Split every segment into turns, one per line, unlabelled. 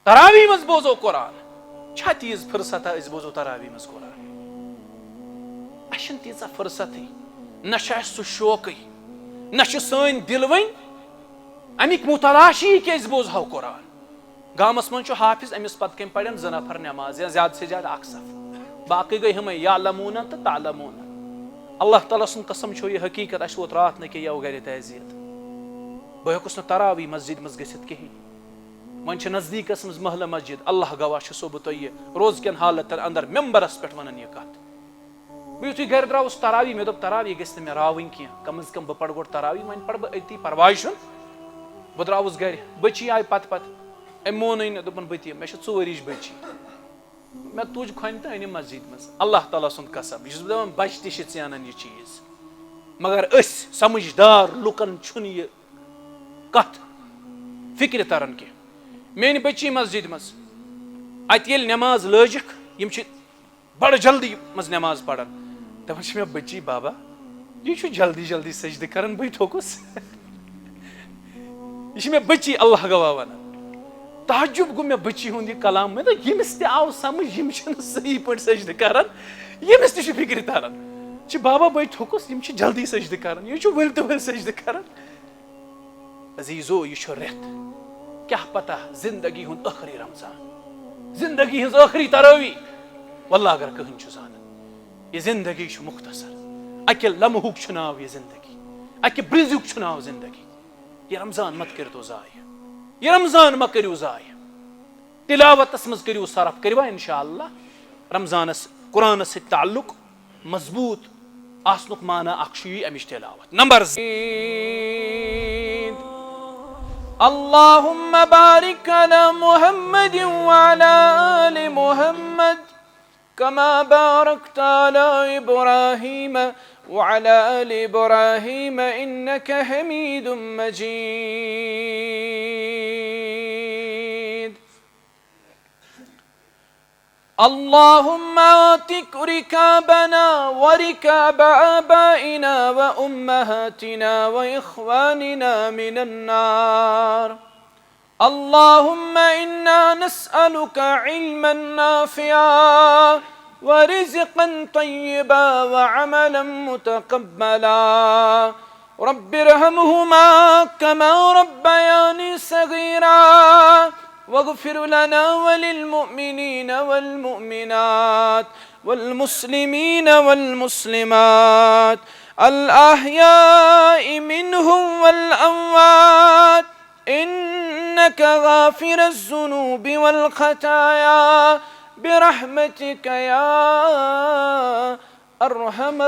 तरावी मज बोजो कुरान छा तीज फुर्सत अस बोजो तरावी मज कुरान अशन तीजा फुर्सत न सु शौक न सन दिल वन अमिक मुतलाशी कि बोजो कुरान गामस मन हाफिज अमिस पत कम पड़न 2 नफर नमाज या ज्यादा से ज्यादा अक्सफ बाकी गई हम यालमून तो तालमून अल्लाह ताला सुन कसम छो यह हकीकत अस वोत रात न कि यो गर तजियत बह हेकुस न तरावी मस्जिद मज गसित कहीं वन नजदीकस मज महल मस्जिद अल्लाह गवाह सो बह तुह रोज कन हालत अंदर मेम्बरस पे वन यह कत बह युथु गर द्रावस तरावी मे दोप तरावी गस मे रावन कह कम अज कम बह पढ़ गोड़ तरावी वन पढ़ बह अति परवाह छुन बह द्रावस गर बची आय पत पत अम मोन दोपन बह मे 4 बची मे तुज खन तो अन मस्जिद मज अल्लाह ताला सुन कसम यह दपान बच तान यह चीज मगर समझदार लुकन छुन यह कत फिक्र तरन कह मेन बची मस्जिद मज अत ये नमाज लजिक यम बड़ जल्दी मज नमाज पढ़न दपान मे बची बाबा यह जल्दी जल्दी सजद कर बह थोकुस यह मे बची अल्लाह गवाह वन ताजुब गो मे बची हुंद यह कलाम मे यमिस ते आव समझ यम सही पे सजद कर यमिस ते फिक्र तरन बाबा बह थोकुस यम जल्दी सजद कर यह वल तो वल सजद कर अजीजो यह रेत क्या पता जिंदगी हुंद आखिरी रमजान जिंदगी हज आखिरी तरावी वल्लाह अगर कहन जान यह जिंदगी मुख्तसर अके लम्हुक नाव यह जिंदगी अके ब्रिजुक नाव जिंदगी यह रमजान मत कर तो जाय यह रमजान मा करू जाय तिलावतस मज करू सरफ करवा इंशाअल्लाह रमजानस कुरान से ताल्लुक मजबूत आसनुक माना अक्षी अमिश तिलावत नंबर अल्लाहुम्मा बारिक अला मुहम्मद व अला आलि मुहम्मद कमा बारकता अला इब्राहीम व अला आलि इब्राहीम इन्नका हमीदुम मजीद اللهم آتك ركابنا وركاب آبائنا وأمهاتنا وإخواننا من النار اللهم إنا نسألك علما نافعا ورزقا طيبا وعملا متقبلا رب ارحمهما كما ربياني صغيرا واغفر لنا وللمؤمنين والمؤمنات والمسلمين والمسلمات الأحياء منهم والأموات إنك غافر الذنوب والخطايا برحمتك يا أرحم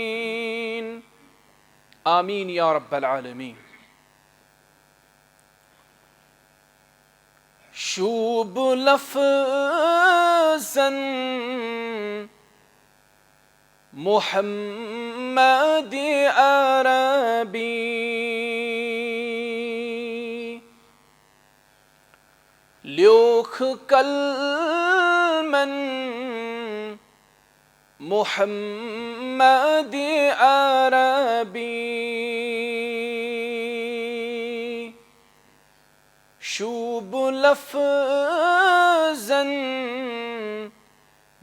الراحمين آمين يا رب العالمين शूब लफ्ज़न मुहम्मद अरबी ल्योख कलमन मुहम्मद अरबी शूब लफ्ज़न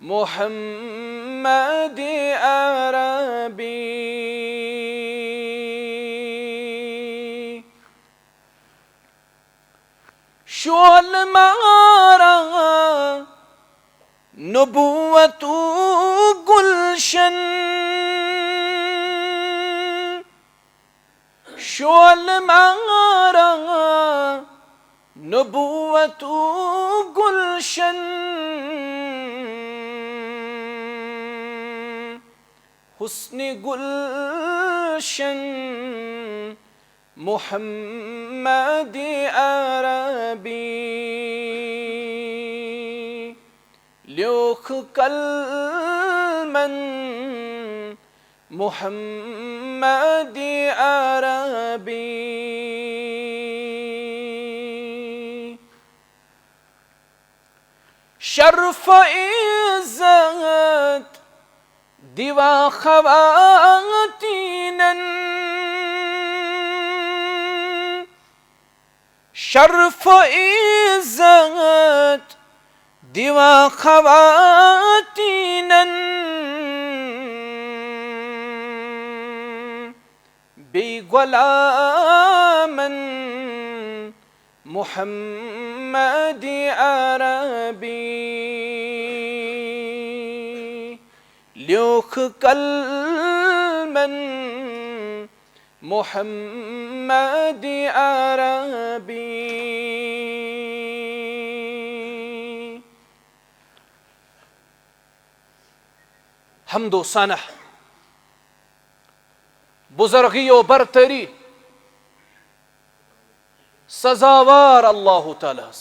मुहम्मद अरबी शोल मारा नबुवतु गुलशन शोल मारा नबुवतु गुलशन हुस्न गुलशन मुहम्मद अरबी ल्योख कलमन मुहम्मद अरबी शर्फ इज़्ज़त दिवा ख़वातीनन शर्फ इज्जत दिवा खवातीनन बे गुलामन मुहम्मद अरबी ल्योख कलमन मुहम्मद अरबी। हमदो सना बुजुर्गी व बरतरी सजावार अल्लाह ताला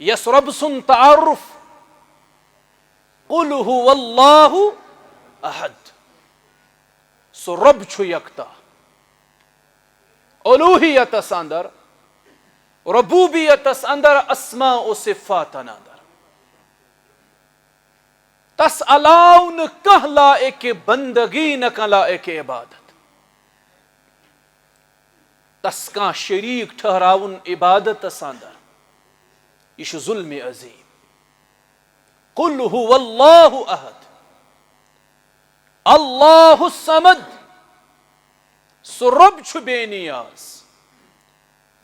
यस रब सुन तारुफ कुल हुवल्लाहु अहद सो रब छु यकता उलूहियतस अंदर रबूबियतस अंदर अस्मा व सिफातन अंदर तस अलाव न कह लायक बंदगी न कह लायक इबादत तस का शरीक ठहराउन इबादत अंदर यह जुल्म अजीम। कुल हुवल्लाहु अहद अल्लाहु समद सो रब छु बेनियाज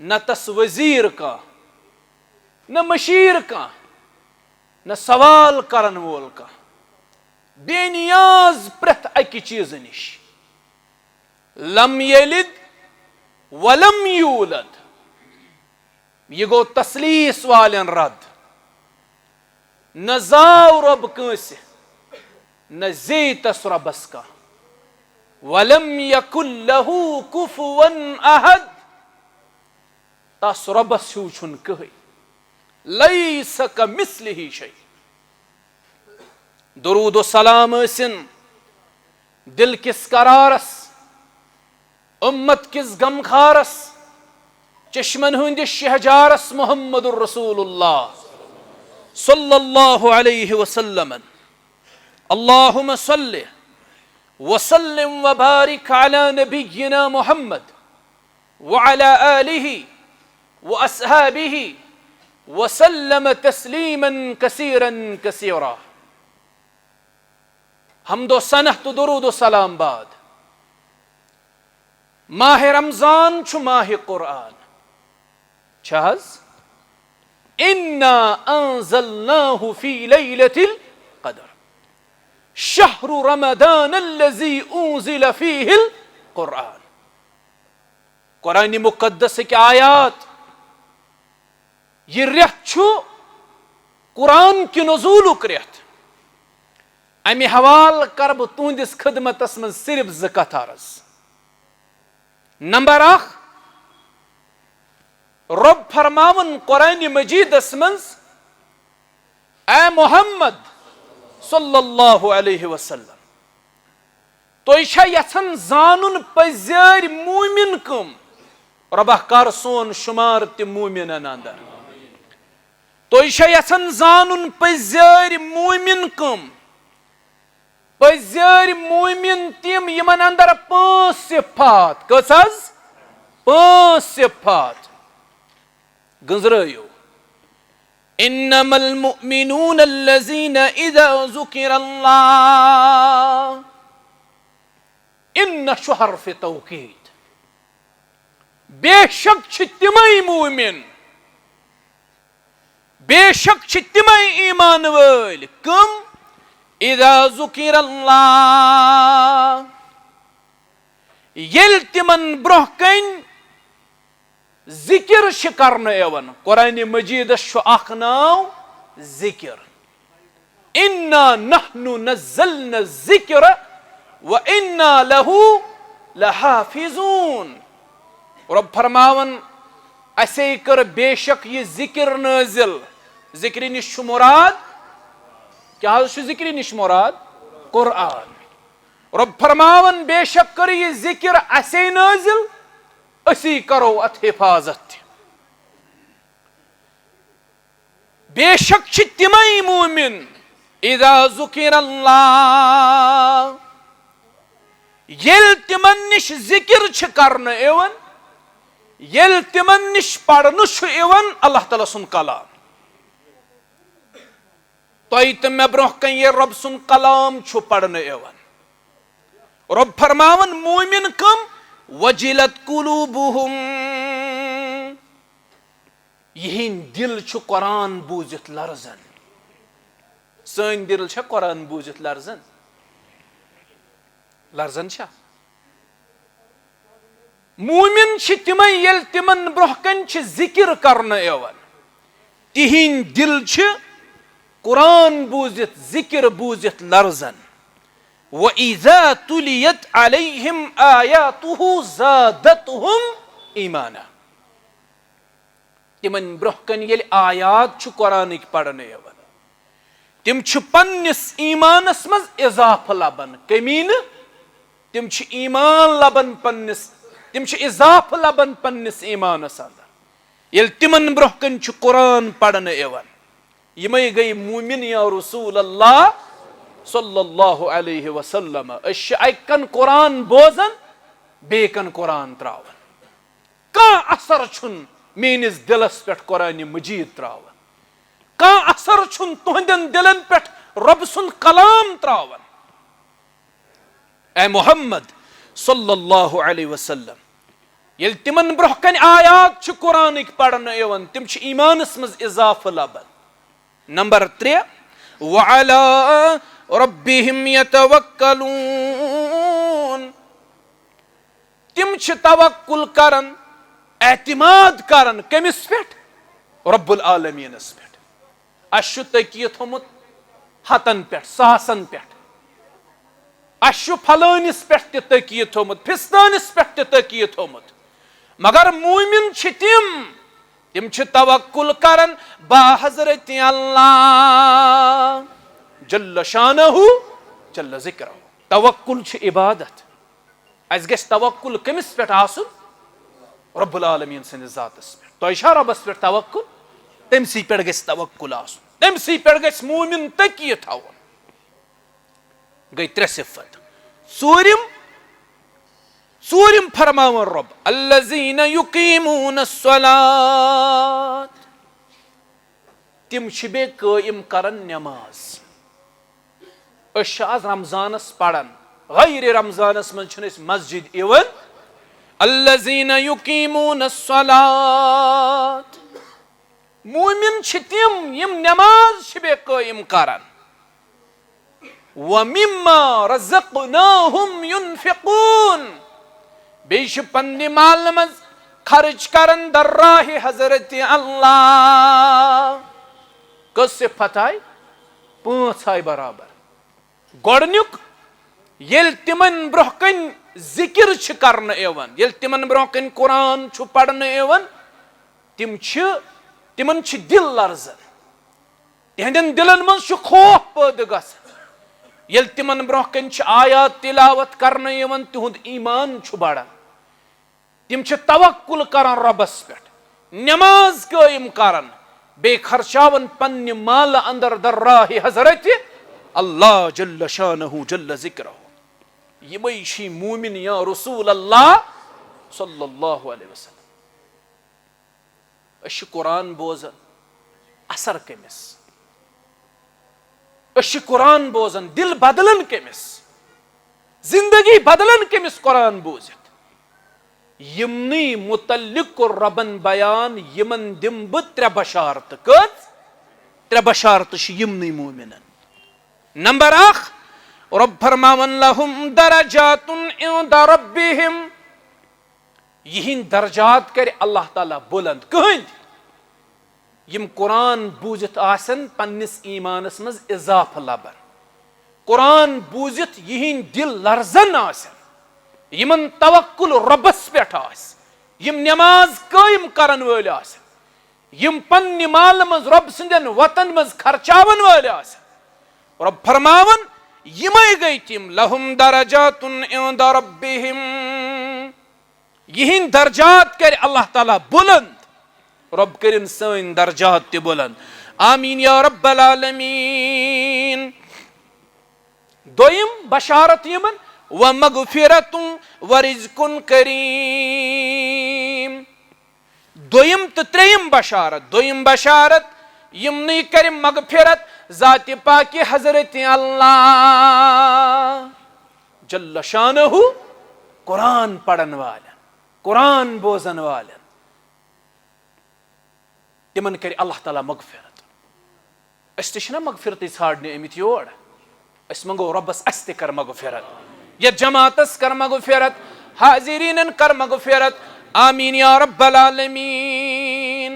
न तस वजीर का न मशीर का न सवाल करन वोल का बेनियाज प्रथ अकि चीज निश लम यलिद वलम यूलद यह गो तसलीस वालन रद न जाव रब कंस न जे तस रबस का वलम यकुल लहू कुफुवन अहद तस रबस हू छुन कहीं लैस कमिस्लिही शै। दुरूद सलाम सन दिल किस करारस उम्मत किस गमखारस चश्मन हुंद शहजारस मुहम्मदुर रसूलुल्लाह सल्लल्लाहु अलैहि वसल्लम। अल्लाहुम्मा सल्लि व सल्लिम व बारिक अला नबिय्यिना मुहम्मद व अला आलिहि व अस्हाबिहि व सल्लम तस्लीमन कसीरन कसीरा। हमदो सनह तो दुरूद सलाम बाद माह रमजान छु माह कुरान छहज इन्ना अंज़लनाहु फी लैलतिल क़द्र शहरु रमदान अल्लज़ी उन्ज़िल फ़ीहिल कुरान। कुरान मुक़द्दस के आयात ये रेत छु कुरान की नुज़ूलुक रेत अमे हवाल कर बह तुंदिस खिदमतस मन सिर्फ ज़ कथ अर्ज़। नंबर 1 रब फरमावन कुरान मजीदस मज ए मोहम्मद सल्लल्लाहु अलैहि वसल्लम तो यछन जानुन पजार मोमिन कम रबा कर सोन शुमार त मोमिनन अंदर तो यछन जानुन पजार मोमिन कम पजार मोमिन तिम यमन अंदर 5 सिफात कसज 5 सिफात गंजरायो। इन्नमल मुमिनून अल्लज़ीना इज़ा ज़ुकिरल्लाह इन्न छु हर्फ तौकीद बेशक छ तिमय मोमिन बेशक छ तिमय ईमान वल कम इज़ा ज़ुकिरल्लाह येल तिमन ब्रोह कन जिक्र करने एवन कुरान मजीद अख नाव जिक्र इन्ना नहनु नज़्ज़लना ज़िक्र व इन्ना लहू लहाफिज़ून। रब फरमावन असे कर बेशक ये जिक्र नाज़िल जिक्र निश मुराद क्या जिक्र निश मुराद कुरान। रब फरमावन बेशक कर ये जिक्र असे नाज़िल असी करो अत हिफाजत बेशक छ तिमय मोमिन इज़ा ज़ुकिरल्लाह येल तिमन निश जिक्र छ करने एवन येल तिमन निश पढ़न इवन अल्लाह ताला सुन कलाम तोय तो मे ब्रोह कन ये रब सुन कलाम पढ़न इवन रब फरमावन मोमिन कम वजिलत कुलूबुहुम यहिन दिल कुरान बूजित लर्जन सन दिल कुरान बूजित लर्जन लर्जन मोमिन तिम ये तिमन ब्रोह कन जिक्र करन यवन तिहिन दिल कुरान बूजित जिक्र बूजित लर्जन व इज़ा तुलियत अलैहिम आयातुहु ज़ादतहुम ईमाना तिमन ब्रोह कन ये आयात कुरानिक पढ़न यवन तिम पन्निस ईमानस मज इजाफ लबन कमी न तिम ईमान लबन पन्निस तिम इजाफ लबन पन्निस ईमानस अंदर ये तिमन ब्रोह कन कुरान पढ़न यवन यमे गई मोमिन या रसूल अल्लाह सल्लल्लाहु अलैहि वसल्लम अकन कुरान बोजन बेकन कुरान त्रावन का असर छुन मेनिस दिलस पे कुरान मजीद त्रावन का असर छुन तुहंदन दिलन पे रब सुन कलाम त्रावन ए मोहम्मद सल्लल्लाहु अलैहि वसल्लम ये तिमन ब्रोह कन आयात कुरानिक पढ़न यवन तिम ईमानस मज इजाफ लबन नंबर 3 वअला रब्बिहिम यतवक्कलून तिम तवक्कुल करन एतमाद करन कमिस पे रब्बुल आलमीनस पे अशु तकिय थोमुत हतन पे साहसन पे अशु फलानिस पे तकिय थोमुत फिस्तानिस पे तकिय थोमुत मगर मोमिन तिम तवक्कुल करन बा हजरत अल्लाह जल्ल शानहु जल्ल जिक्रहु तवक्कुल इबादत अस गस तवक्कुल कमिस पे आसुन रब्बुल आलमीन सनिस जातस पे तो रबस पे तवक्कुल तमसी पे गस तवक्कुल आसुन तमसी पे गस मोमिन तकिय थवन गई 3 सिफत सूरिम फरमावन रब अल्लज़ीना युकीमून अस्सलात तिम बे कायम करन नमाज आज रमजानस पढ़न गैर रमजानस मन मस्जिद इवन अल्लज़ीना युकीमून अस्सलात मोमिन तिम यम नमाज बे कायम करन व मिम्मा रज़क़नाहुम युनफ़िक़ून बेश पन्ने माल मज खर्च करन दर्राह हजरत अल्लाह कस सिफत आय 5 आय बराबर गोडनुक येल तिमन ब्रोह कन जिक्र करन यवन येल तिमन ब्रोह कन कुरान पढ़न यवन तिमन दिल लर्जन तिहंदन दिलन मज खौफ पैदा गसन येल तिमन ब्रोह कन आयात तिलावत करन यवन तिहुंद ईमान बढ़ान तिम तवक्कुल करन रबस पे नमाज कायम करन बे खर्चावन पन्ने माल अंदर दर्राह हजरत अल्लाह जल्ल शानहु जल्ल जिक्रहु यमे मोमिन या रसूल अल्लाह सल्लल्लाहु अलैहि वसल्लम कुरान बोजन असर कमिस कुरान बोजन दिल बदलन कमिस जिंदगी बदलन कमिस कुरान बोजित यमनी मुतल्लिक रबन बयान यमन दिम ब 3 बशारत कत 3 बशारत यमनी मोमिनन नंबर 1 रब फरमावन लहुम दरजातुन इंदा रब्बिहिम यहिन दर्जात कर अल्लाह ताला बुलंद कहंद यम कुरान बूजित आसन पन्निस ईमानस मज इजाफ लबन कुरान बूजित यहिन दिल लर्जन आसन यमन तवक्कुल रबस पे यम नमाज कायम करन वल आसन यम पन्नि माल मज रब सिंदन वतन मज खर्चावन वल आसन रब फरमावन यमे गई तिम लहुम दरजातुन इंदा रब्बिहिम यहिन दर्जात कर अल्लाह ताला बुलंद रब करिन सन दर्जात ते बुलंद आमीन या रब्बल आलमीन दोयम बशारत यमन व मगफिरतुन व रिज़्कुन करीम दोयम तो त्रेयम बशारत दोयम बशारत यमनी कर मगफिरत जाति पाकि हजरत अल्लाह जल्ल शानहु कुरान पढ़न वाले कुरान बोजन वाले तिमन कर अल्लाह ताला मगफिरत अस्तिशना मगफिरत छाड़ने अमित योर अस मंगो रब्बस अस्ति कर मगफिरत या जमातस कर मगफिरत हाजिरीन कर मगफिरत आमीन या रब्बल आलमीन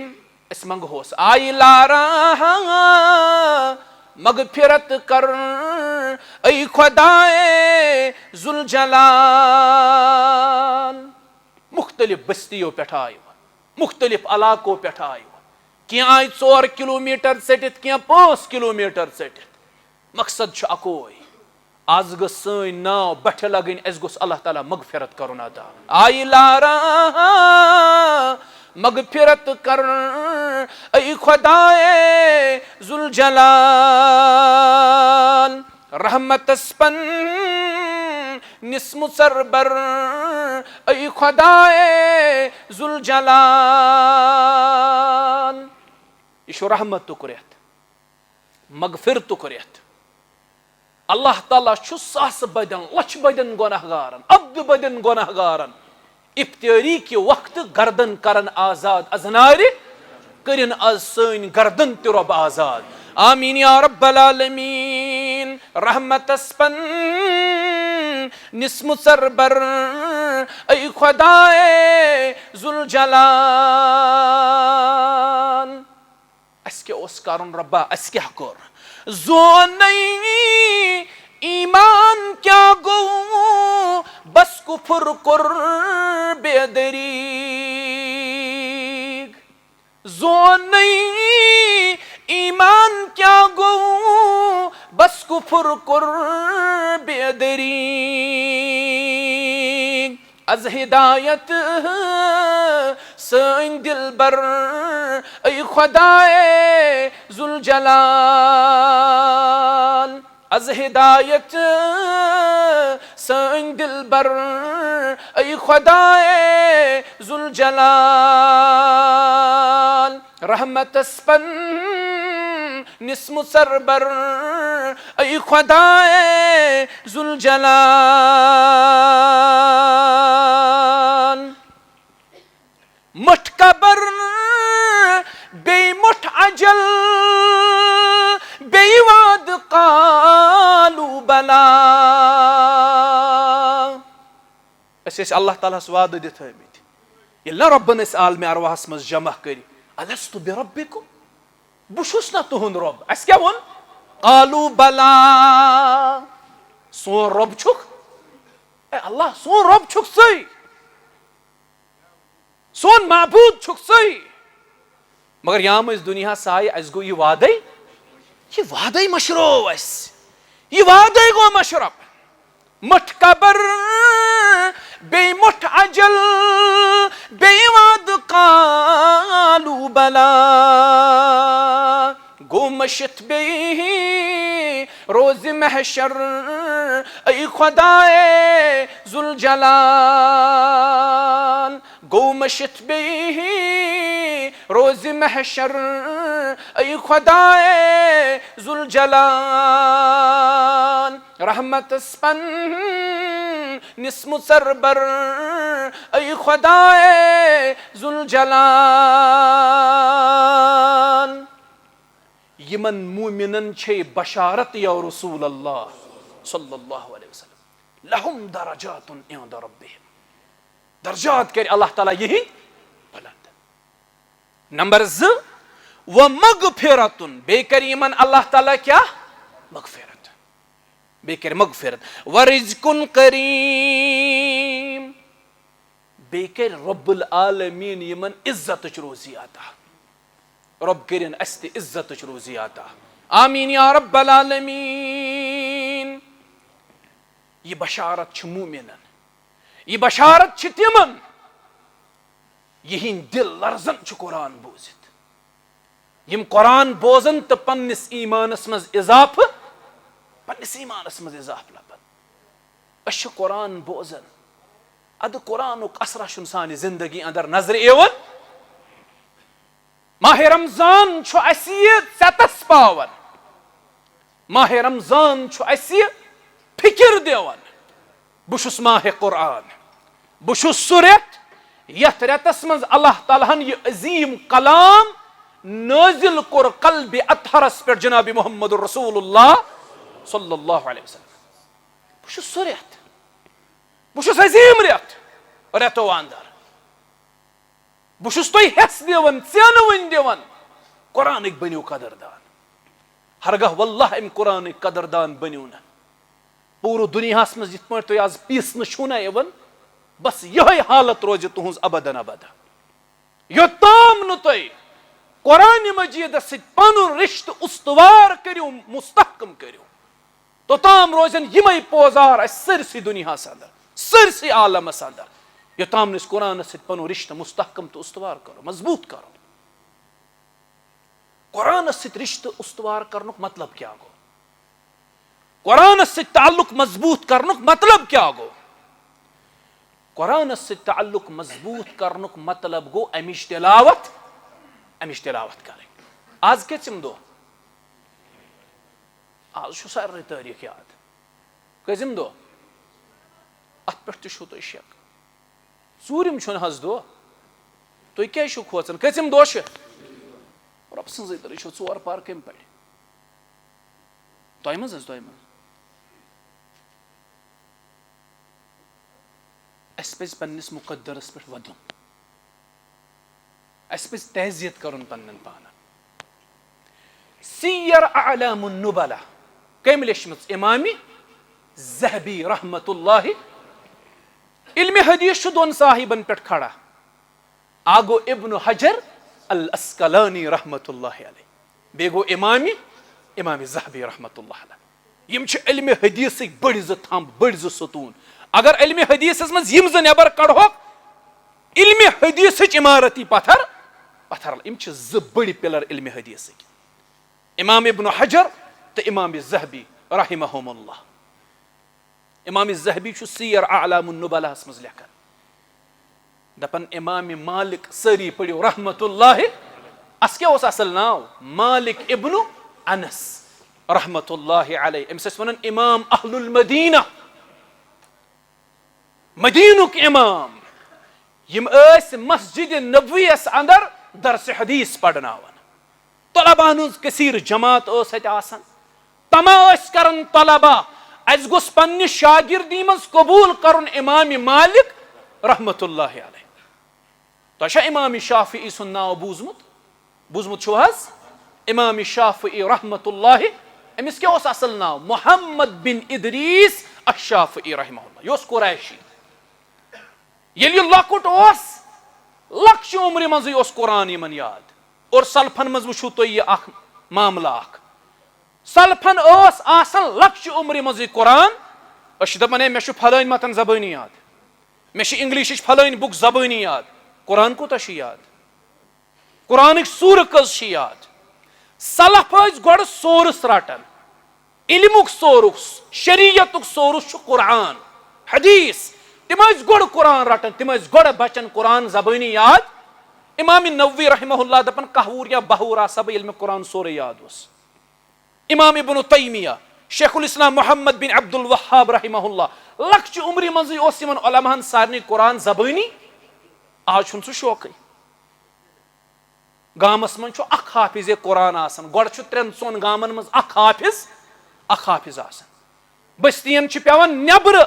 अस मंगो होस आई लारा मगफिरत कर ऐ खुदाए जुल जलाल मुख्तलिफ बस्तियों पे आयो मुख्तलिफ इलाकों पे आयो क्या आय 4 किलोमीटर सटित क्या 5 किलोमीटर सटित मकसद अकोई आज गस सन नाव बठ लगन अस गोस अल्लाह ताला मगफिरत करुन अदा आई लारा मगफिरत कर ऐ खुदाए जुल जलाल रहमत स्पन निस्मु सरबर ऐ खुदाए जुल जलाल यशो रहमत तो कुरियत मगफिर तो कुरियत अल्लाह ताला छु सास बदन लछ बदन गुनहगारन अब्द बदन गुनहगारन इफ्तारी के वक्त गर्दन करन आजाद अजनार करिन आज सन गर्दन ते रब आजाद आमीन या रब्बल आलमीन रहमत स्पन निस्मु सरबर ऐ खुदाए जुल जलाल अस्के ओस करन रब्बा अस्के कर जोनई ईमान क्या गो बस कुफर कर बेदरीग जोनई ईमान क्या गो बस कुफर कर बेदरीग अज हिदायत सन दिलबर ऐ खुदाए जुल जलाल अज हिदायत सन दिलबर ऐ खुदाए जुल जलाल रहमत स्पन निस्मु सरबर ऐ खुदाए जुल जलाल मुठ कबर बे मुठ अजल बेवाद कालू बला अस अल्लाह ताला वाद दित ये रब्बन आलम अरवाहस मज जमा कर अलस्तु बिरब्बिकुम बुशुस ना तुहुंद रब अस क्या वोन कालू बला सोन रब छुक अल्लाह सोन रब छुक सही सोन माबूद छुक सही मगर यहाँ मज दुनिया साय अस गो ये वादे मशरो अस ये वादे गो मशरब मुठ कबर बे मुठ अजल बेवाद कालू बला गो मशत बे रोज महशर ऐ खुदाए जुल जलाल गो मशत बे रोज महशर ऐ खुदाए जुल जलाल रहमत स्पन निस्मु सरबर ऐ खुदाए जुल जलाल यमन मुमिनन छे बशारत या रसूल अल्लाह सल्लल्लाहु अलैहि वसल्लम लहुम दरजातुन इंद रब्बिहिम दर्जात कर अल्लाह ताला यही बुलंद नंबर 2 व मगफिरतुन बेकर यमन अल्लाह ताला क्या मगफिरत बेकर मगफिरत व रिज़्कुन करीम बेकर रब्बुल आलमीन यमन इज्जत रोजी आता रब करिन अस्ति इज्जत रोजी आता आमीन या रब्बल आलमीन ये बशारत छ मुमिनन ये बशारत छ तिमन यही दिल लर्जन छ कुरान बोजित यम कुरान बोजन तो पन्निस ईमानस मज इजाफ लबन अश कुरान बोजन अद कुरान असरा सानि जिंदगी अंदर नजर एवन माह रमजान ेतस पावन, माह रमजान फिक्र दिवान। बहुस माह कुरान, बहुस सु रेत यथ रेतस मज अल्लाह तालाहन यह अजीम कलाम नाजिल कोर कल्ब अतहरस पे जनाब मोहम्मद रसूलुल्लाह सल्लल्लाहु अलैहि वसल्लम। बहुस सु रेत, बहुस अजीम रेत रेतो अंदर बहुस तुह हेस दिवान, वन दिवान कुरान बनियो कदरदान। हरगह वल्लाह अम कुरान कदरदान बनियो न पूरे दुनिया मज यथ पे तुह आज पीसन छू ना यवन, बस यह हालत रोज तुहज अबदन अबद। योताम न तुह कुरान मजीद पुन रिश्त उस्तवार करियो, मुस्तहकम करियो, तोताम रोजन यम पोजार सरसी दुनिया अंदर, सरसी आलमस अंदर, योताम कुरान पुन रिश्त मुस्तहकम तो उस्तवार करो, मजबूत करो। कुरान रिश्त उस्तवार करनुक मतलब क्या गो? कुरान ताल्लुक मजबूत करनुक मतलब क्या गो? कुरान ताल्लुक मजबूत करनुक मतलब गो अमिश तिलावत करें। आज कम दो? आज सारे तारीख याद। कजिम दो? अत पे तुह शक। सूरिम हज दो, तुह क्या खोचन? कजिम दो रब सज दर चोर पार कम पे तुम मज पज पन्निस मुकद्दरस पे वदुन, पज तहजियत करुन पन्न पान। सीयर अअलामुन नुबला कम लेशमस? इमामी ज़हबी रहमतुल्लाहि। इल्म हदीस दोन साहिबन पे खड़ा, आगो इब्न हजर अल अस्कलानी रहमतुल्लाहि अलैह, बेगो इमामी ज़हबी रहमतुल्लाहि अलैह। यम इल्म हदीस बड़ थंब, बड़ सतून। अगर इल्म हदीस मज यम नबर कड़ोक इल्म हदीस इमारती पत्थर यम बड़ पिलर इल्म हदीस, इमाम इब्न हजर तो इमाम ज़हबी रहिमहुमुल्लाह। इमाम ज़हबी सीयर अअलामुन नुबला मज लेखन, दपन इमाम मालिक सारी पढ़ो रहमतुल्लाहि। अस क्या असल नाव? मालिक इब्न अनस रहमतुल्लाहि अलैह। अमिस वन इमाम अहलुल मदीना, मदीनुक इमाम। यम मस्जिद नबवियस अंदर दरस हदीस पढ़नावन। तलबान कसीर जमात आसान, तमा करन तलबा अस गोस पन्नि शागिर्दी मज कबूल करुन इमाम मालिक रहमतुल्लाहि अलैह। तो इमाम शाफिई सुन नाव बूजमुत छो हज? इमाम शाफिई रहमतुल्लाहि। अमिस क्या असल नाव? मोहम्मद बिन इदरीस अश-शाफिई रहमहुल्लाह। यह कुरैशी। ये लकुट लक्ष उम्र मज कुरान यमन याद। और सल्फन मज वो तो यह मामला सल्फन आसन लक्ष उम्र मज कुरान। दपान मे फलान मतन जबानी याद, मे इंग्लिश फलान बुक जबानी याद। कुरान कोता याद? कुरान सूर कज याद? सलफ गो सोरस रटन, इल्मुक सोरुस, शरीयतुक सोरुस कुरान हदीस। तिम गो कुरान रटन, तिम गो बचन कुरान जबानी याद। इमाम नववी रहमहुल्लाह दपन कहवूर या बहूर सब इल्म कुरान सोरे याद उस। इमाम इब्न तैमिया, शेखुल इस्लाम मोहम्मद बिन अब्दुल वहाब रहमहुल्लाह लक्ष उम्र मज उलमाहन सारनी कुरान जबानी। आज सह शौक गामस मन हाफिज कुरान गो त्रेन चोन गामन मज हाफिज बस्तियन पेवान नबर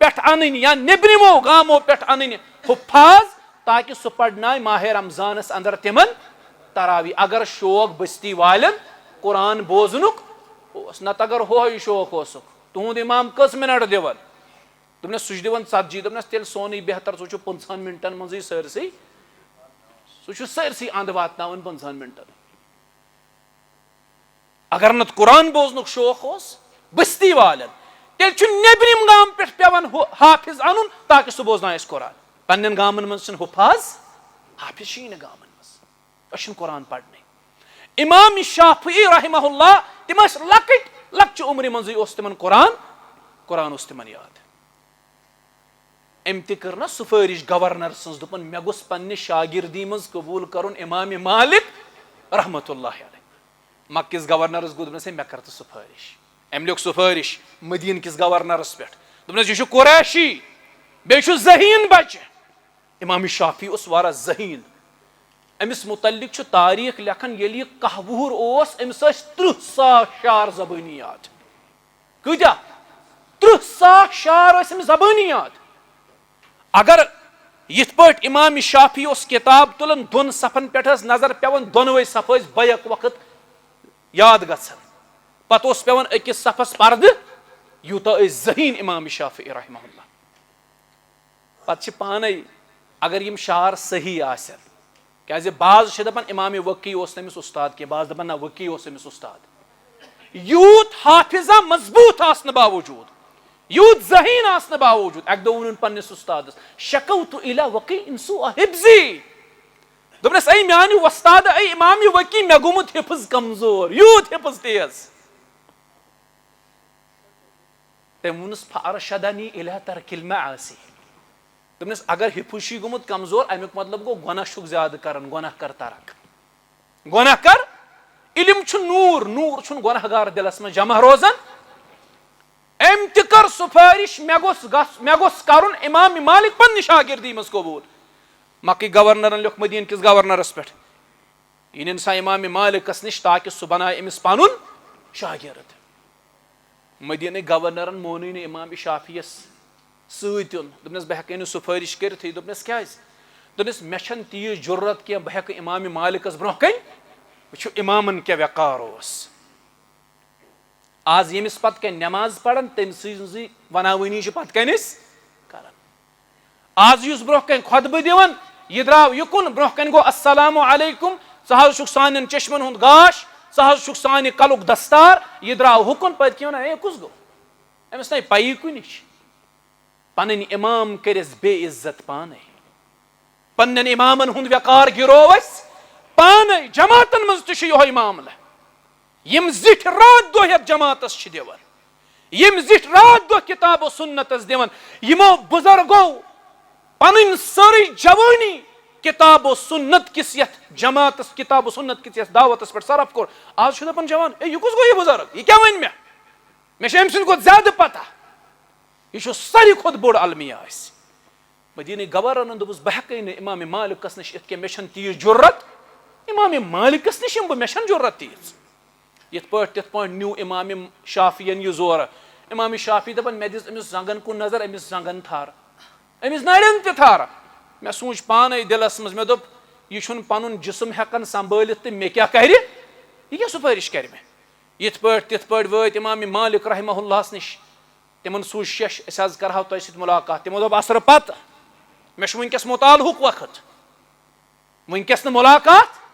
पे अन या नेब्रिमो गामो पे अन हुफाज, ताकि सह पढ़नाय माह रमजानस अंदर तिमन तरावी। अगर शौक बस्ती वालन कुरान बोजनुक नत अगर हो शौक तुंद इमाम कस मिनट दिवन? दोपनस सह दिवन 40। दोपनस तेल सोन बेहतर सह 50 मिनटन मज सरसई, सह सरसई अंद वातनावन 50 मिनटन। अगर नत कुरान बोजनुक शौक बस्ती वालन, तेल नेब्रिम गाम पे पेवान हाफिज अन, ताकि सह बोजन कुरान। पन्न गामन मज हुफाज हाफिज गामन मज कुरान पढ़ने। इमाम शाफिई रहमहुल्लाह तिम लक्च उम्र मज तिमन कुरान तिमन याद। अम कर ना सुफारिश गवर्नर सज, दोपन मे गोस पन्ने शागिर्दी मज कबूल करुन इमाम मालिक रहमतुल्लाहि अलैहि। मक्क किस गवर्नरस गो दोपनस मे कर सिफारिश। अम लिख सिफारिश मदीन किस गवर्नरस पे दोपनस यह कुरैशी बे ज़हीन बच्चे। इमाम शाफी उस वारा ज़हीन। अमिस मुतल्लिक तारीख लेखन ये 10 वुहर अमिस 30,000 शार ज़बानी याद। कूत्या 30,000 शार अमिस ज़बानी याद। अगर यिथ पट इमाम शाफी किताब तुलन दोन सफन पे नजर पेवन दोनवे सफ बैक वक्त याद गसन पत पेवन अकिस सफस पर्द यूता ज़हीन इमाम शाफी रहमहुल्लाह। पत पाने अगर यम शार सही आसन क्या बाज दपान इमाम वकी तमिस उस्ताद के बाज दपान ना वकी अमिस उस्ताद। यूत हाफिजा मजबूत आसन बावजूद यूत ज़हीन आसन बावजूद अक दो वुन पन्निस उस्तादस शकौतु इला वकी इंसु हिफ्जी दोपनस ऐ म्यानि वस्ताद ऐ इमाम वकी मे गुमुत हिफ्ज कमजोर यूत हिफ्ज तेज। तम वुनस फअरशदनी इला तरकिल मआसी दोपनस अगर हिफुशी गुमुत कमजोर अमुक मतलब गो गुनाह शुक ज्यादा करन गुनाह कर तरक गुनाह कर। इल्म छु नूर नूर छु गुनाहगार दिलस में जमा रोजन। अम त कर सिफारिश मे गोस करुन इमाम मालिक पन्नि शागिर्दी मज कबूल। मक्की गवर्नरन लिख मदीन किस गवर्नरस पे इन सा इमाम मालिकस निश ताकि सह बनाए अमिस पनुन शागिर्द। मदीन गवर्नरन मोनी ने इमाम शाफियस सतन दोपनस बह हेक सिफारिश कर दोपनस क्या दोपनस मे तीज जुर्रत कह बह हेक इमाम मालिकस ब्रोह कन वो इमामन क्या वकार आज यमिस पत कन नमाज पढ़न तम सी वनावनी पत कनिस कर। आज युस ब्रोह कन खुतबह दिवन यह द्राव युकुन ब्रोह कन गो अस्सलामु अलैकुम सह सान चश्मन हुंद गाश सह सान कलुक दस्तार यह द्राव हुकुन पे क्यों ना कुस गो अमिस ना पई कुन पन इमाम करस बेइज्जत पाने पन्न इमामन हुंद वकार गिरोवस पाने जमातन मज तह मामला यम जिठ रात दो जमातस दिवन यम जिठ रात दो किताब सुन्नतस दिवन यमो बुजुर्गो पन सारी जवानी किताब सुन्नत किस जमातस किताब सुन्नत किस दावतस पे सरफ कोर। आज दपान जवान ए यह कुस गो यह बुजुर्ग यह क्या वन मे अम सद गो ज्यादा पता यह सारी खुद बोड़ अलमिया। मदीन गवर्नरन दोपस बह हेक इमाम मालिकस निश इत मे तीज जुर्रत इमाम मालिकस निश मे जुर्रत तीज यथ पट न्यू इमाम शाफियन यह जोर। इमाम शाफी दपान मे दिस अमिस जंगन कुन नजर अमिस जंगन थार अमिस नड़न त थार। मे सूच पाने दिलस मज मे दोप यह पनुन जिस्म हेकन संभालित तो मे क्या कर यह क्या सिफारिश कर मे। यथ पट तिथ पट वत इमाम मालिक रहमहुल्लाहस निश तिमन सूच शश अस करहा तुम सत मुलाकात तिमो दोप असर पत मे वनकस मुतालहुक वक्त वनकस न मुलाकात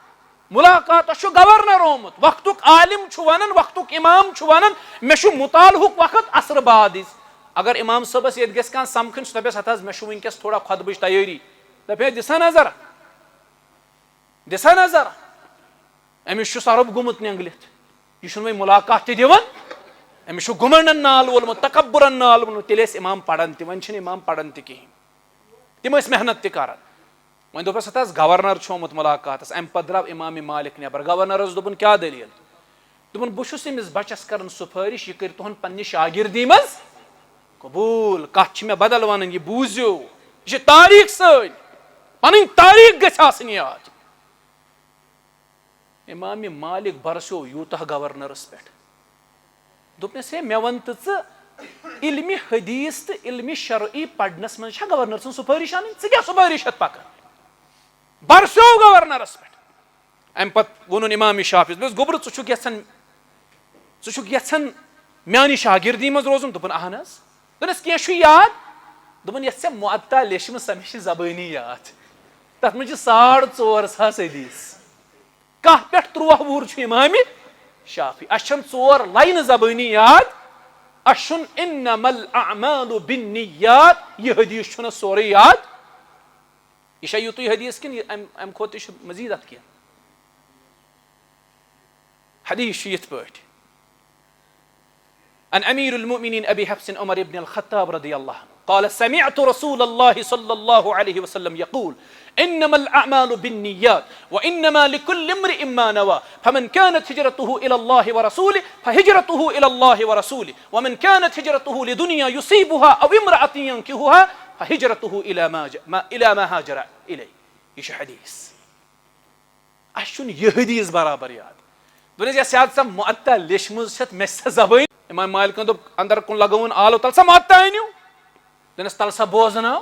मुलाकात गवर्नर ओमुत वक्तुक आलिम वन वक्तुक इमाम वन मे मुतालहुक वक्त असर बाद अगर इमाम सबस ये गह समखन दपस हथ मे वनकस थोड़ा खुतबह तैयारी दपे दिसा नजर अमिस सरब गुमुत निंगलित यह वह मुलाकात दिवन अमिस गुमंडन नाल वोलमुत तकब्बुरन नाल वोलमुत तेल इमाम पढ़न वन इमाम पढ़न कहें तम मेहनत कर वन दोपस हथ गवर्नर आमुत मुलाकात अम पे द्राव इमाम मालिक नबर गवर्नरस दोपन क्या दलील दोपन बहुत अमिस बचस कर सिफारिश यह कर तुहन पन्नि शागिर्दी मज कबूल कत मे बदल वन यह बूझो यह तारीख सन पन तारीख गई याद। इमाम मालिक बरसो यूतः गवर्नरस पे दोपनस हे मे वन तो इल्मी हदीस तो इल्मी शरई पढ़नस मज गवर्नर सन सिफारिश अन क्या सिफारिश पकान बरसो गवर्नरस पे। अम पे वोन इमाम शाफी बस गोबर ज़ुन म्यानि शागिर्दी मज रोजन दोपन अहन दोपनस कह याद दोपन ये मुअत्ता लेशम सह मे ज़बानी याद तथ मज 4,500 हदीस 10 पे 13 वुहर इमाम शाफी अस 4 लाइन ज़बानी याद अस इन्नमल अअमालु बिन्नियात यह हदीस सोरे याद यह युत हदीस कि अम खोत मजीद अत कह हदीस यथ पट अन अमीरुल मुमिनीन अबी हफ्स उमर इब्न अल खत्ताब रज़ियल्लाहु अन्हु قال سمعت رسول الله صلى الله عليه وسلم يقول إنما الأعمال بالنيات وإنما لكل امرئ ما نوى فمن كانت هجرته إلى الله ورسوله فهجرته إلى الله ورسوله ومن كانت هجرته لدنيا يصيبها أو امرأة ينكحها فهجرته إلى ما هاجر إليه. یہ چھُ حدیث. اَسہِ چھُنہٕ یہِ حدیث برابر یاد. دوٚپنَس یۄس یاد سۄ مُعطا لیچھمٕژ چھَتھ مےٚ چھِ سۄ زبٲنۍ. اِمام مالکن دوٚپ اندر کُن لگٲوُن آلو تل سا مُعطا أنِو. دوٚپنَس تل سا بوزناو.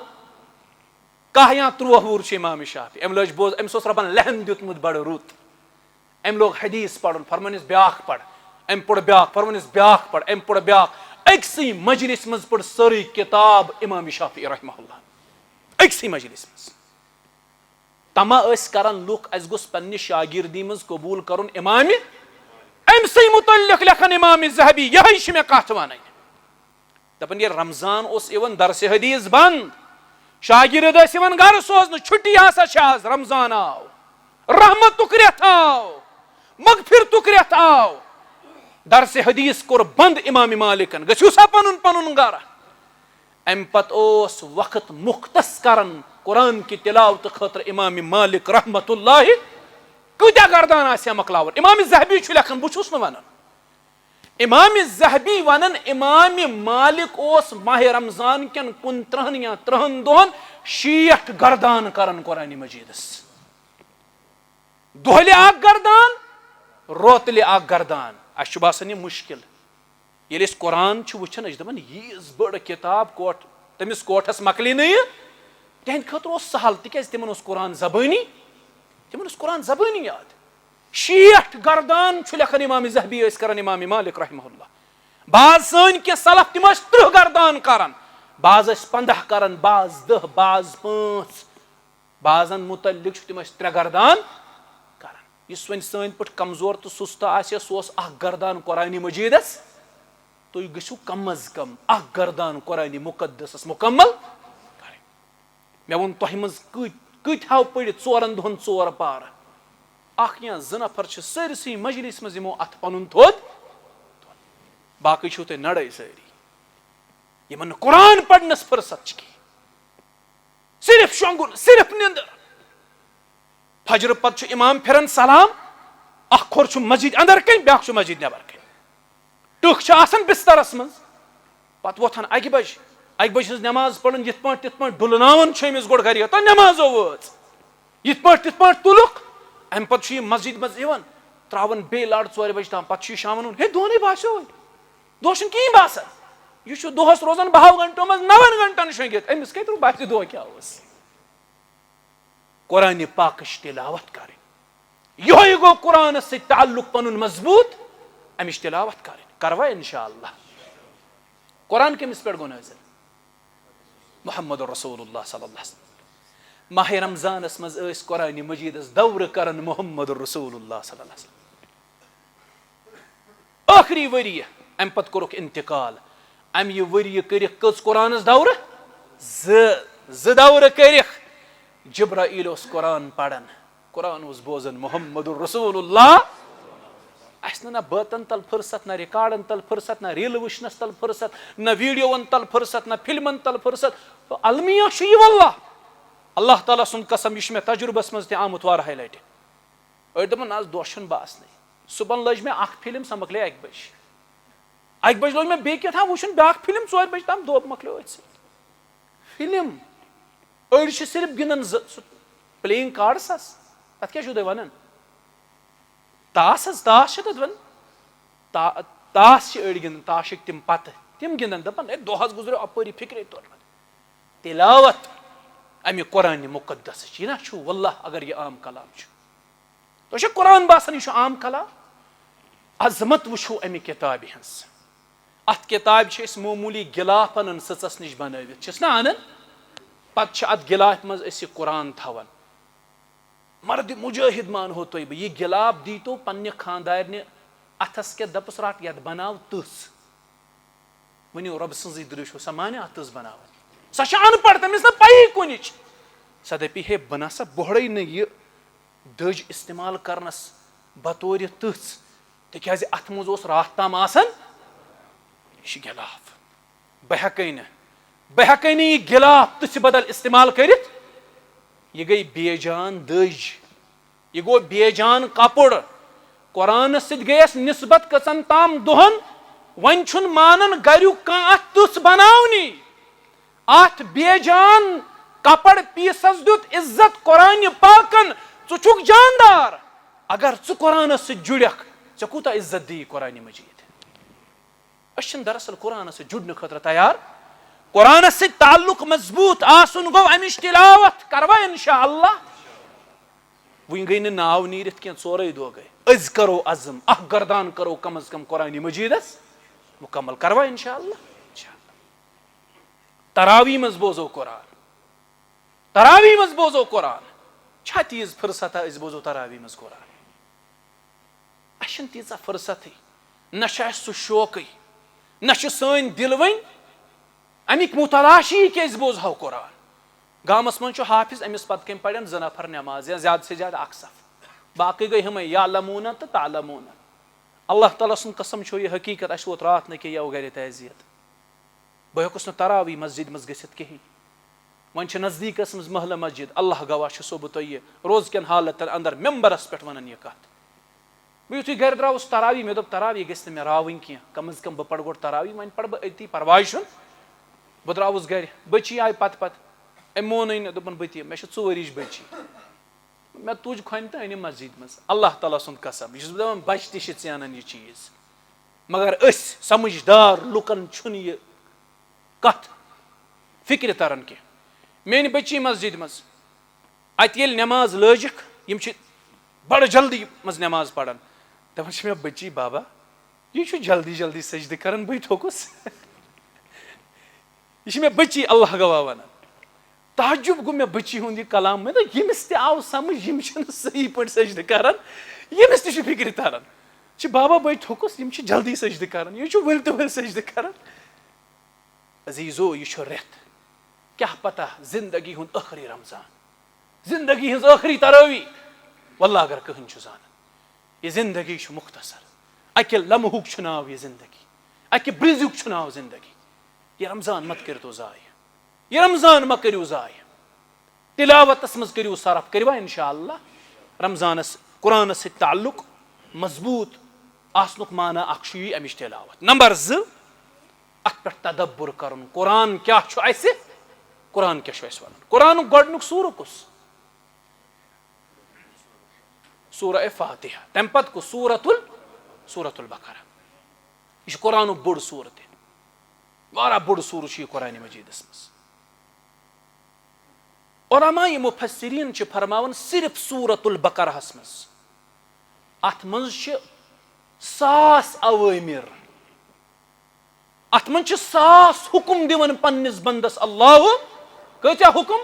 10 یا 13 وُہُر چھُ اِمام شافعی. أمۍ لٲج بوز أمِس اوس رۄبن لہن دیُتمُت بڑٕ رُت. أمۍ لوگ حدیث پرُن فرمٲنِس بیاکھ پر. أمۍ پوٚر بیاکھ فرمٲنِس بیاکھ پر. أمۍ پوٚر بیاکھ. أکسٕے مجلس منٛز پٔر سٲرٕے کِتاب اِمام شافعی رحمہ اللہ. أکسٕے مجلس منٛز. تما ٲسۍ کران لُکھ اَسہِ گوٚژھ پننہِ شاگردی منٛز قبوٗل کرُن اِمامہِ أمسٕے مُتعلق لیکھان اِمام ذہبی یِہے چھِ مےٚ کتھ وَنٕنۍ. دپان ییٚلہِ رمضان اوس یِوان درسِ حدیث بنٛد شاگرد ٲسۍ یِوان گرٕ سوزنہٕ چھُٹی ہسا چھِ آز رمضان آو رحمتُک رٮ۪تھ آو مغفرتُک رٮ۪تھ آو درسِ حدیث کوٚر بنٛد اِمام مالکن گٔژھِو سا پنُن پنُن گرٕ. امہِ پتہٕ اوس وقت مختص کران قرآن کہِ تلاوتہٕ خٲطرٕ اِمام مالک رحمتہ اللہ کۭتیاہ گردان آسہِ ہا مۄکلاوان. اِمام ذہبی چھُ لیکھان بہٕ چھُس نہٕ ونان اِمام ذہبی ونان اِمام مالک اوس ماہِ رمضان کٮ۪ن 29 یا 30 دۄہن 60 گردان کران قرآنِ مجیدس. دۄہلہِ اکھ گردان روتلہِ اکھ گردان. اسہِ چھُ باسان یہِ مُشکِل ییٚلہِ أسۍ قرآن چھِ وٕچھان أسۍ چھِ دپان ییٖژ بٔڑ کِتاب کوٹ تٔمِس کوٹھس مۄکلہِ نہٕ یہِ. تِہنٛدِ خٲطرٕ اوس سہل تِکیازِ تِمن اوس قرآن زبٲنی یاد. 60 گردان چھُ لیکھان اِمام ذہبی ٲسۍ کران اِمام مالک رحمہ اللہ. بعض سٲنۍ کینٛہہ سلف تِم ٲسۍ 30 گردان کران بعض ٲسۍ 15 کران بعض 10 بعض 5 بعضن مُتعلق چھُ تِم ٲسۍ 3 گردان کران. یُس وۄنۍ سٲنۍ پٲٹھۍ کمزور تہٕ سُستہٕ آسہِ سُہ اوس 1 گردان قرآنِ مجیدس. تُہۍ گٔژھِو کم از کم 1 گردان قرآنِ مُقدسس مُکمل کرٕنۍ. مےٚ ووٚن تۄہہِ منٛز کۭتۍ ہاو پٔرِتھ 4 دۄہن 4 پارٕ. 1 یا 2 نفر چھِ سٲرسٕے مجلس منٛز یِمو اتھ پنُن تھوٚد. باقٕے چھِو تُہۍ نڑٲے سٲری یِمن نہٕ قرآن پرنس فرصت چھِ کینٛہہ. صرف شۄنٛگُن صرف نِندٕر. فجرٕ پتہٕ چھُ اِمام پھِران سلام اکھ کھۄر چھُ مسجد انٛدر کَنۍ بیاکھ چھُ مسجد نٮ۪بر کَنۍ. ٹٕکھ چھِ آسان بسترس منٛز پتہٕ وۄتھان 1 بجہِ ہٕنٛز نٮ۪ماز پران یِتھ پٲٹھۍ تِتھ پٲٹھۍ ڈُلناوان چھُ أمِس گۄڈٕ گرِ تۄہہِ نٮ۪مازو وٲژ یِتھ پٲٹھۍ تِتھ پٲٹھۍ تُلُکھ. امہِ پتہٕ چھُ یہِ مسجد منٛز یِوان تراوان بیٚیہِ لڑ 4 بجہِ تام پتہٕ چھُ یہِ شامن ہے دۄہنٕے باسیو دۄہ چھُنہٕ کِہینۍ باسان. یہِ چھُ دۄہس روزان 12 گنٹو منٛز 9 گنٹن شۄنٛگِتھ أمِس کتہِ باسہِ دۄہ کیٛاہ اوس. قرآنِ پاکٕچ تِلاوت کرٕنۍ یِہوے گوٚو قرآنس سۭتۍ تعلق پنُن مضبوٗط امِچ تِلاوت کرٕنۍ. کروا انشاء اللہ. قرآن کٔمِس پٮ۪ٹھ گوٚو نٲزِل محمد رسول اللہ صلی اللہ علیہ وسلم. ماہِ رمضانس منٛز ٲسۍ قرآنِ مجیدس دورٕ کران محمد رسول اللہ صلی اللہ علیہ وسلم. ٲخری ؤریہِ امہِ پتہٕ کوٚرُکھ انتقال. امہِ یہِ ؤریہِ کٔرِکھ کٔژ قرآنس دورٕ 2 دورٕ کٔرِکھ. جبرائیل اوس قرآن پران قرآن اوس بوزان محمد رسول اللہ. اسہِ نہ بٲتن تل فرصت نہ رِکاڈن تل فرصت نہ ریٖلہٕ وٕچھنس تل فرصت نہ ویٖڈیوون تل فرصت نہ فِلمن تل فرصت. المیہ چھُ یہِ واللہ اللہ تعالیٰ سُنٛد قسم یہِ چھُ مےٚ تجرُبس منٛز تہِ آمُت وارہاے لٹہِ. أڑۍ دپان آز دۄہ چھُنہٕ باسنٕے. صُبحن لٔج مےٚ اکھ فِلم سۄ مۄکلے 1 بجہِ. 1 بجہِ لوگ مےٚ بیٚیہِ کیٛاہ تھام وٕچھُن بیاکھ فِلم 4 بجہِ تام دۄب مۄکلیو أتھۍ سۭتۍ. فِلم أڑۍ چھِ صرف گِنٛدان سُہ پٕلینٛگ کارڈس حظ تتھ کیٛاہ چھِو تُہۍ ونان تاس حظ تاس چھِ تتھ ونان تاس چھِ أڑۍ گِنٛدان تاشٕکۍ تِم پتہٕ تِم گِنٛدان دپان ہے دۄہس گُزریو اپٲری فِکرے توٚر. تِلاوت امہِ قرآنِ مُقدسٕچ یہِ نہ چھُ واللہ اگر یہِ عام کلام چھُ. تۄہہِ چھا قرآن باسان یہِ چھُ عام کلام. عظمت وٕچھو امہِ کِتابہِ ہٕنٛز. اتھ کِتابہِ چھِ أسۍ معموٗلی گِلاف انان سٕژس نِش بنٲوِتھ چھِس نا انان پتہٕ چھِ اتھ گِلافہِ منٛز أسۍ یہِ قرآن تھاوان. مرد مُجٲہد مانہو تُہۍ بہٕ یہِ گِلاف دیٖتو پننہِ خانٛدارنہِ اتھس کٮ۪تھ دپس رٹ یتھ بناو تٕژھ. ؤنِو رۄبہٕ سٕنٛزٕے دٕرٛشو سۄ مانہِ اتھ تٕژھ بناوٕنۍ. سۄ چھِ ان پڑھ تٔمِس نہٕ پیی کُنِچ. سۄ دپہِ ہے بہٕ نسا بوہڑے نہٕ یہِ دٔج استعمال کرنس بطورِ تٕژھ تِکیٛازِ اتھ منٛز اوس راتھ تام آسان. یہِ چھُ گِلاف بہٕ ہٮ۪کے نہٕ बह हेकनी गिलाफ तुझ बदल इस्तेमाल करित यह गई बेजान दज यह गो बेजान कपड़ कुरान गयस निस्बत कसन ताम दुहन वन छुन मानन गरु कह तुस बनावनी अत बेजान कपड़ पीसस दुत इज्जत कुरान पाकन चुक जानदार अगर चु कुरान जुड़क ऐ कूता इज्जत दी कुरान मजीद अशन दरअसल कुरान जुड़ने खतर तैयार कुरान से ताल्लुक मजबूत आसन गो अमिश तिलावत करवा इंशाअल्लाह वन गई नाव नीरित क्या चोरे दो गए अज करो अज़म अह गर्दान करो कम अज कम कुरान मजीदस मुकम्मल करवा इंशाअल्लाह तरावी मज बोजो कुरान तरावी मज बोजो कुरान छा तीज फुर्सत अज बोजो तरावी मज कुरान अशन तीजा फुर्सत न सह शौक न सन दिल वन अमिक मुतलाशी के बोजो कुरान गामस मन हाफिज अमिस पत कम पड़न 2 नफर नमाज या ज्यादा से ज्यादा अक्सफ बाकी गई हम यालमून तो तालमून अल्लाह ताला सुन कसम छो यह हकीकत अस वोत रात न कि यह गर तजियत बह हेकुस न तरावी मस्जिद मज गसित कहीं वन नजदीकस मज महल मस्जिद अल्लाह गवाह सो बह तुह रोज कन हालत अंदर मेम्बरस पे वन यह कत बह युथु गर द्रावस तरावी मे दोप तरावी गस मे रावन कह कम अज कम बह पड़ गो तरावी वन पड़ बह अति परवाह छुन बह द्रावस गर बची आय पत पत अम मोन दोपन बह मे 4 बची मे तुज खन तो अन मस्जिद मज अल्लाह ताला सुन कसम यह दपान बच तन यह चीज मगर समझदार लुकन छुन यह कत फिक्र तरन कह मेन बची मस्जिद मज अत ये नमाज लजिक बड़ जल्दी मज नमाज पढ़ान दपान मे बची बाबा यह जल्दी जल्दी सजद कर बह थोकुस यह मे बची अल्लाह गवाह वन ताजुब गो मे बची हुंद यह कलाम में यमिस ते आव समझ यम सही पे सजद कर यमिस ते फिक्र तरन बाबा बह थोकुस यम जल्दी सजद कर यह वल तो वल सजद कर अजीजो यह रेत क्या पता जिंदगी हुंद आखिरी रमजान जिंदगी हज आखिरी तरावी वल्लाह अगर कहन जान यह जिंदगी मुख्तसर अके लम्हुक नाव यह जिंदगी अके ब्रिजुक नाव जिंदगी यह रमजान मत कर तो जाय यह रमजान मत करू जाय तिलावतस मज करू सरफ करवा इंशाअल्लाह रमजानस कुरान से ताल्लुक मजबूत आसनुक माना अक्षी अमिश तिलावत नंबर 2 अत पे तदब्बुर करन कुरान क्या कुरान क्या वन कुरान गोडनुक सूर कुस सूरह फातिहा तम पत को सूरतुल बकरा यह कुरान बोड़ सूरत वारा बोड़ सूर कुरान मजीदस मज उलमाए मुफस्सिरीन फरमावन सिर्फ सूरतुल बकरहस मज अत मज 100 अवामिर अत मन 100 हुकुम दिवन पन्निस बंदस अल्लाह कत्या हुकुम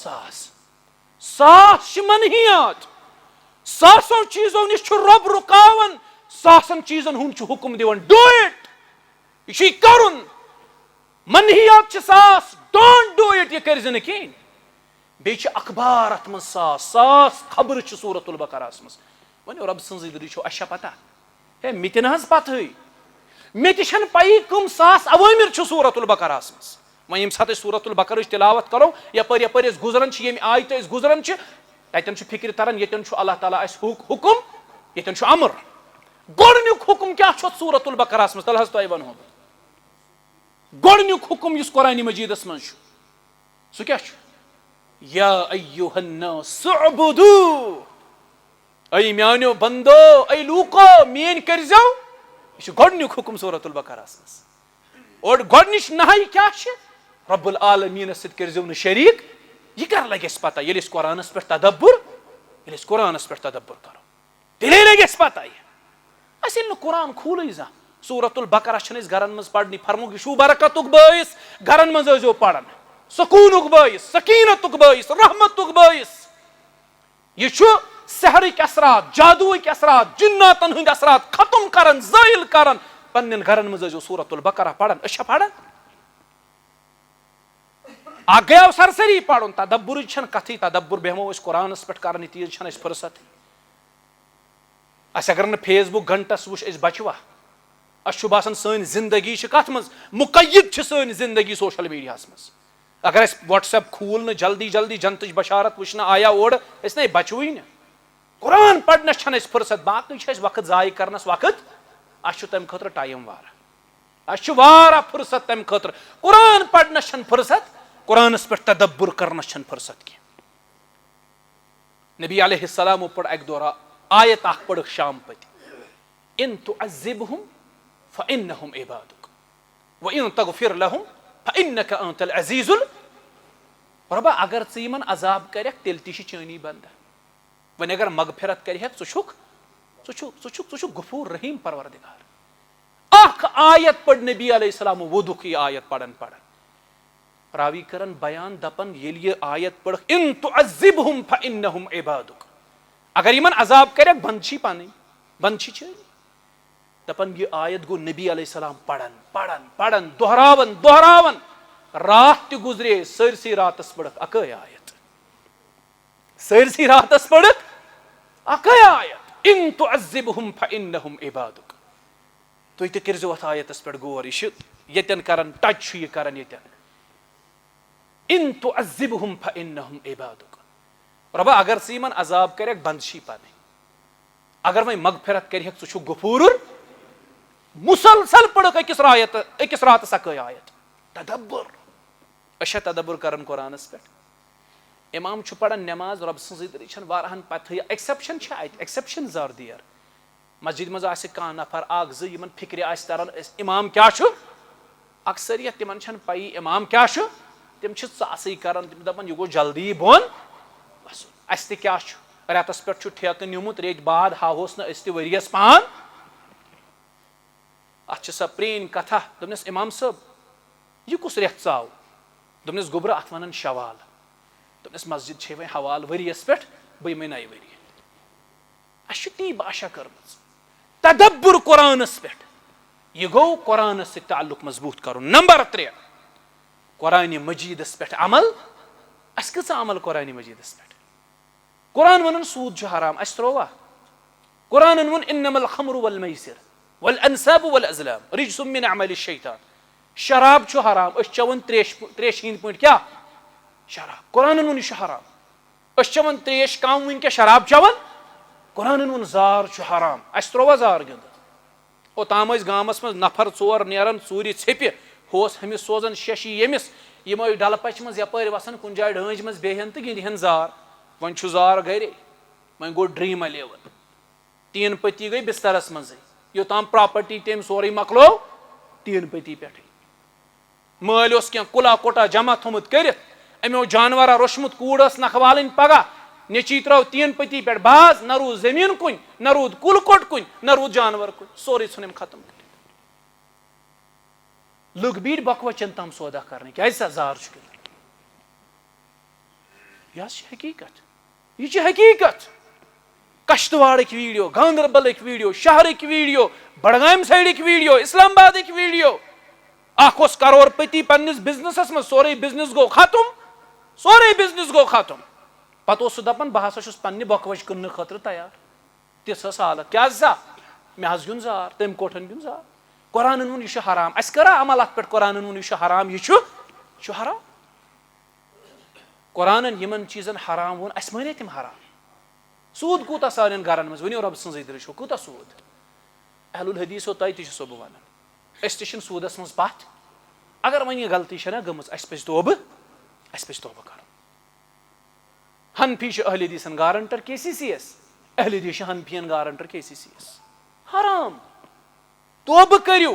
100 मनहियात 100 चीजों निश रब रुकावन 100 चीजन हुंद हुकुम दिवन डू इट यह करुन मनहियात 100 डोंट डू इट यह कर कहें बे अखबार अत मन 100 खबर सूरतुल बकरहस मज वन रब सज अशा पता है मित न पत मे तन पई कम 100 अवामिर सूरतुल बकरहस मज वह यम सात सूरतुल बकरह तिलावत करो यपर यपर गुजरान ये आयत गुजरान तन फिक्र तरन यन अल्लाह ताला हुकुम यन अमर गोडनुक हुकुम क्या सूरतुल बकरहस मज तल तुह वनो गोडनुक हुकुम इस कुरान मजीदस मज सह क्या या अय्युहन्नास उअबुदू ऐ म्यानो बंदो ऐ लूको मेन करजो यह गोडनुक हुकुम सूरतुल बकरहस मज और गोडनिश नहाई क्या रब्बुल आलमीन सत करजो न शरीक यह कर लगे पता ये कुरानस पे तदब्बुर ये कुरानस पे तदब्बुर करो तेरे लगे पता यह कुरान खूल जा सूरतुल बकरह घरन मज पढ़नी फरमुक यह बरकतुक बाइस घरन मज जो पढ़न सुकूनुक बाइस सकीनतुक बाइस रहमतुक बाइस यह सहरिक असरात जादुक असरात जिन्नातन हंद असरात खत्म करन जाइल करन पन्न घरन मज जो सूरतुल बकरह पढ़न अशा पढ़न आ गया सरसरी पढ़ुन तदब्बुर कथी तदब्बुर बेहमो कुरानस पे कर तीज फुर्सत अगर न फेसबुक घंटस वुच बचवा अस बासान सन जिंदगी कत मज मुकय्यद सन जिंदगी सोशल मीडिया मज अगर अस व्हाट्सएप खूल जल्दी जल्दी जनतच बशारत वुचन आया ओर ना बचवई न कुरान पढ़नस फुर्सत बाकी वक्त जाय करनस वक्त अस तम खतर टाइम वारा अस वारा फुर्सत तम खतर कुरान पढ़नस फुर्सत कुरानस पे तदब्बुर करनस फुर्सत की नबी अलैहिस्सलाम पढ़ अक दौरा आयत पढ़ शाम पत इन तुअज़्ज़िबहुम फ़इन्नहुम इबादुक व इन तग़फ़िर लहुम फ़इन्नका अंतल अज़ीज़ुल रब्बा अगर ज़ यमन अज़ाब करक तेल ति चनी बंदा वन अगर मगफिरत करहक गफूर रहीम परवरदिगार अख आयत पढ़ नबी अलैहिस्सलाम वुदुक आयत पढ़न रावी करन बयान दपन ये आयत पढ़ इन तुअज़्ज़िबहुम फ़इन्नहुम इबादुक अगर यमन अज़ाब करक बंद चनी दपन ये आयत गो नबी अलैहिस्सलाम पढ़न पढ़न पढ़न दोहरावन दोहरावन रात त गुजरे सरसी रातस पढ़ अक आयत सरसी रातस पढ़ अक आयत इन तुअज़्ज़िबहुम फ़इन्नहुम इबादुक तुम त करिजो अथ आयतस पे गौर यह करन टच यह करन यतन इन तुअज़्ज़िबहुम फ़इन्नहुम इबादुक रब्बा अगर ज़ यमन अज़ाब करक बंदशी पाने अगर वह मगफिरत करहक ज़ गफूर मुसलसल पढ़ अकिस रातस अक आयत तदब्बुर अश तदब्बुर करन कुरानस पे इमाम पढ़न नमाज रब सन वाराहन पथ एक्सेप्शन एक्सेप्शन जार दियर मस्जिद मज कह नफर अख ज़ फिक्र तरन इमाम क्या अक्सरियत तिमन पई इमाम क्या तिम ासी कर दपान यह गो जल्दी बोन अस क्या रेतस पे ठेक निमुत रेत बाद हावोस न वरियस पान अत सा प्रेन कथा दोपनस इमाम साहब यह कुस रेत आव दोपनस गोबर अत वन शवाल दोपनस मस्जिद छे वह हवाल वरियस पे बमे नए वरी अस ती बाशा कर तदब्बुर कुरानस पे यह गो कुरानस से ताल्लुक मजबूत कर नंबर 3 कुरान मजीदस पे अमल अस कस अमल कुरान मजीदस पे कुरान वन सूद हराम अस त्रोवा कुरान वन इन्नमल खमरु वल मैसिर वल अंसाबु वल अज़लाम रिज्सुम मिन अमल शैतान शराब हराम अस चवन त्रेश हिंद पॉइंट क्या शराब कुरान वन यह हराम अस चवन त्रेश कम वन क्या शराब चवन कुरान वन जार हराम अस त्रोवा जार गिंद ओताम गामस मज नफर 4 नेरन चूरि छेपि होस हमिस सोजन शशि यमिस यमो डल पच मज यपर वसन कुन जाय ढंज मज बेहन तो गिंदहन जार वन जार गरे वन गो ड्रीम 11 तीन पति गई बिस्तरस मज योताम प्रॉपर्टी तेम सोरे मकलो तीन पति पे मल क्या कुला कोटा जमा थोमुत कर अमो जानवरा रोशमुत कूड़ नखवाल पगह नेची त्रो तीन पति पे बाज न रूद जमीन कुन न रूद कुल कोट कुन न रूद जानवर कुन सोरे इन खत्म लुग बीड़ बकवचन तम सौदा करने क्या जार यह हकीकत यह हकीकत कश्तवाड़ वीडियो गांदरबल वीडियो शहर video Budgam side video Islamabad video अस करोड़पति पन्निस बिजनेस में सोरे बिजनेस गो खत्म पत दपान बह हसा पन्ने बकवच क्न खतर तैयार तिस हालत क्या मे गिन जार तम कोठन गिन जार कुरान वन यह हराम अस करा अमल अत पे कुरान वन यह हराम यह हराम कुरान यमन चीजन हराम वोन अस माने तम हराम सूद कूता सान गरन मज वनो रब सज दृशो कूता सूद अहलुल हदीसो तय सो बह वन अस सूदस मज पथ अगर वन यह गलती ना गम अस पे तोब कर हनफी अहल हदीसन गारंटर KCCS अहल हदीस हनफियन गारंटर KCCS हराम तोब करियो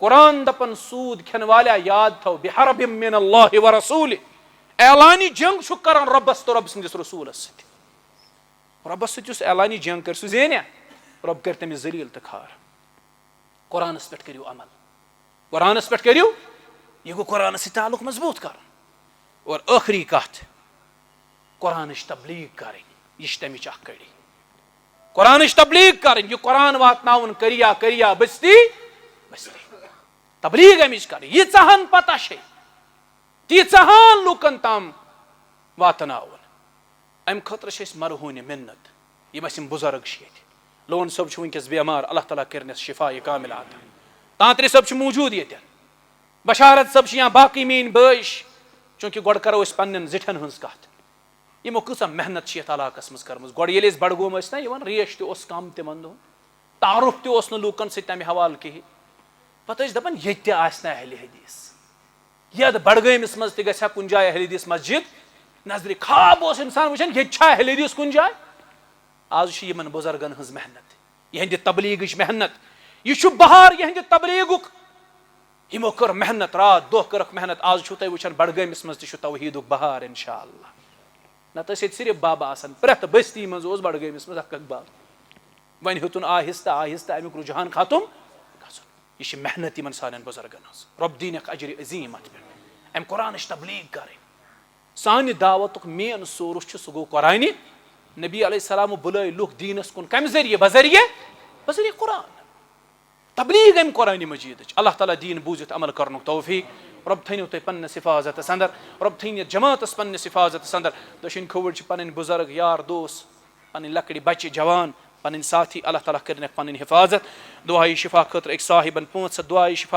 कुरान दपन सूद खन वाला याद थो बिहरबिम मिन अल्लाह व रसूल ऐलानी जंग छु करन रब्बस तो रब सिंदिस रसूलस सत रब्बस सत ऐलानी जंग कर सु जेन्या रब कर तमिस जलील त खार कुरानस पे करियो अमल कुरानस पे करियो यह गो कुरान से ताल्लुक मजबूत कर और आखिरी कथ कुरान तबलीग करें यह तमिच कड़ी कुरान तबलीग करें यह कुरान वातनावन करिया करिया बस्ती बस्ती तबलीग अमिच कर यीहन पता छे तीहन लूकन तम वातनावन अम खतर मरहून मिन्नत यम बुजुर्ग लोन सब वनकस बेमार अल्लाह ताला करनस शिफा कामिल आता तांत्रे सब मौजूद ये बशारत सब या बाकी मेन बश चूंकि गोड़ करो पन्न जिठन हज कत यमो कसा मेहनत इलाकस मज कर्म गोड़ ये बडगोम ना रेश तस कम तिमन दोहन तारुफ तस लूकन सम हवाल कहें पे दपान ये अहल हदीस यद बडगमिस मज ग कुन जाए अहल हदीस मस्जिद नजर खाब इंसान वुचान ये अहल हदीस कुन जाए आज बुजुर्गन हज मेहनत यहंद तबलीग मेहनत यह बहार यहंद तबलीगुक यमो कर मेहनत रात दो कर मेहनत आज छो तुम वुचान बडगमिस मज तौहीदुक बहार इंशाअल्लाह नत सिर्फ बाबा आसान प्रेथ बस्ती मज बडगमिस मज बाबा वन हेतुन आहिस्ता आहिस्ता अमुक रुझान खत्म यह मेहनत इन सान बुजुर्गन रब दीन अजर अजीम अत पे कुरान तबलीग कर सान दावत मेन सोर्स सह गो कुरान नबी अलैहिस्सलाम बुलाय लुक दीनस कुन कम जरिए बजरिए कुरान तबलीग अम कुरान मजीद अल्लाह ताला दीन बूजित अमल करनुक तौफीक रब थो तुम पन्नस हिफाजत अंदर रब थन जमातस पन्नस हिफाजत अंदर दशिन खोवड पन बुजुर्ग यार दोस पन लकड़ बच्चे जवान पन साथी अल्लाह ताला कर पन हिफाजत दुआई शिफा खतर एक साहिबन 5 दुआई शिफा